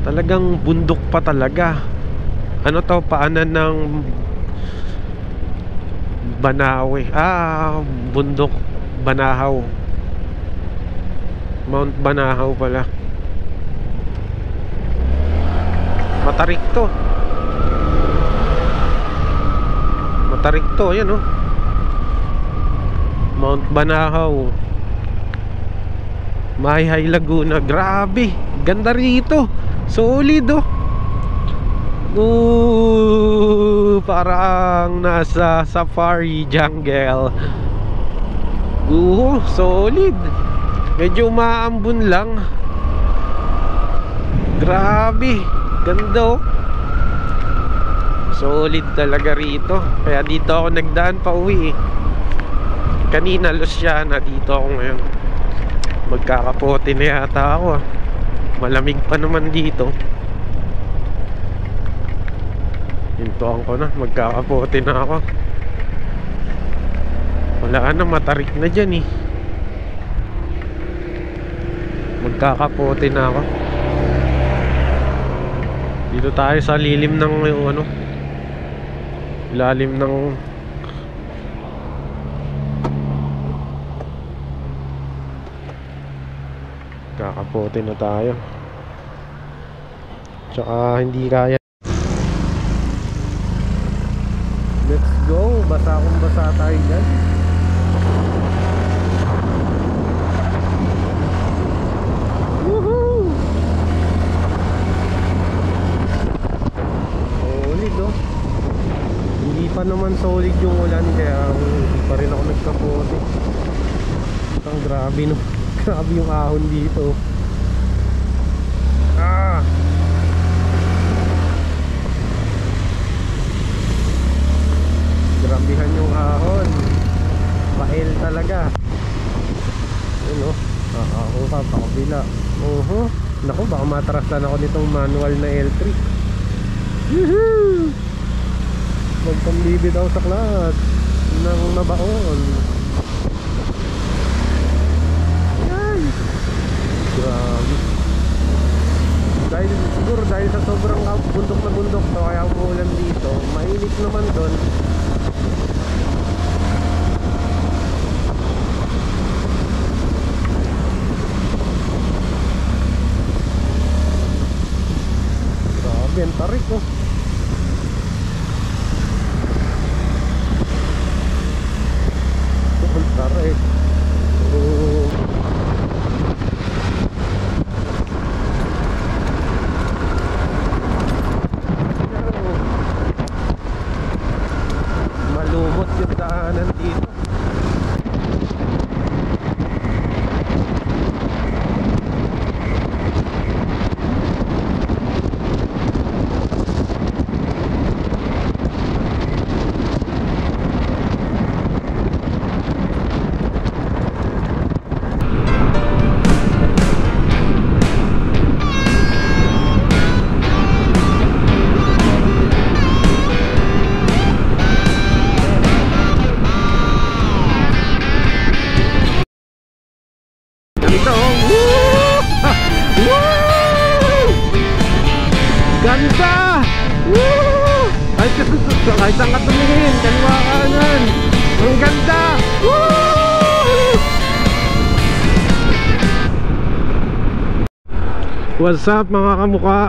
A: talagang bundok pa talaga. Ano to, paanan ng Banawe. Bundok Banahaw. Mount Banahaw pala. Matarik to. Ayan oh. Mount Banahaw, Mayhay Laguna. Grabe, ganda rito. Solid oh. Parang nasa safari jungle. Solid. Medyo maambun lang. Grabe, ganda oh. Solid talaga rito. Kaya dito ako nagdaan pa uwi eh. Kanina Luciana, dito ako ngayon. Magkakapote na yata ako ah. Malamig pa naman dito. Hintuan ko na, magkakapote na ako. Wala na, matarik na dyan eh. Magkakapote na ako. Dito tayo sa lilim ng ano, ilalim ng kakapote na tayo. Tsaka hindi kaya. Let's go. Basa akong basa tayo dyan. Woohoo! Solid oh. Hindi pa naman solid yung ulan, kaya hindi pa rin ako nagkapote. Ang grabe no. Grabe yung ahon dito. Grabihan yung ahon. Pael talaga. Yun o. Ako pa, pakabila. Naku, baka matrasan ako nitong manual na L3. Yuhuu! Magpambibid ako sa klat ng nabaon. Yan! Grabe. Siguro dahil sa sobrang bundok na bundok to, kaya umuulan dito. Mainit naman doon. Grabe, ang tarik oh. Ang tarik. Malumot yung daanan dito. Kahit saan ka tumingin, kaliwa kanan. Ang ganda! Woo! What's up mga kamukha?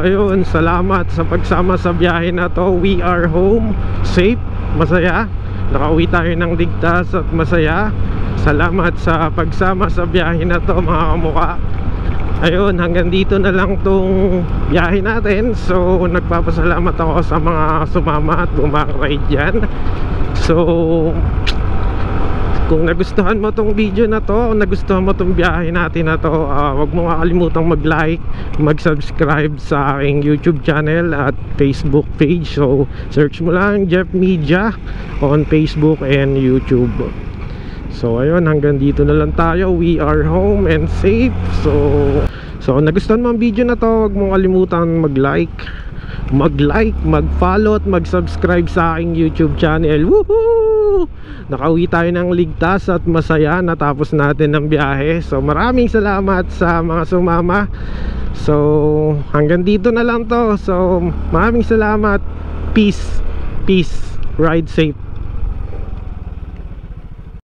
A: Ayun, salamat sa pagsama sa biyahe na to. We are home, safe, masaya. Nakauwi tayo ng ligtas at masaya. Salamat sa pagsama sa biyahe na to mga kamukha. Ayun, hanggang dito na lang tong biyahe natin. So nagpapasalamat ako sa mga sumama at bumakride dyan. So kung nagustuhan mo tong video na to, kung nagustuhan mo tong biyahe natin na to, huwag mo kakalimutang mag-like, mag-subscribe sa aking YouTube channel at Facebook page. So search mo lang Jeff Media on Facebook and YouTube. So ayun, hanggang dito na lang tayo. We are home and safe. So kung nagustuhan mo ang video na to, huwag mo kalimutan mag-like, mag-follow at mag-subscribe sa aking YouTube channel. Woohoo! Nakauwi tayo ng ligtas at masaya. Natapos natin ang biyahe. So maraming salamat sa mga sumama. So hanggang dito na lang to. So maraming salamat. Peace. Ride safe.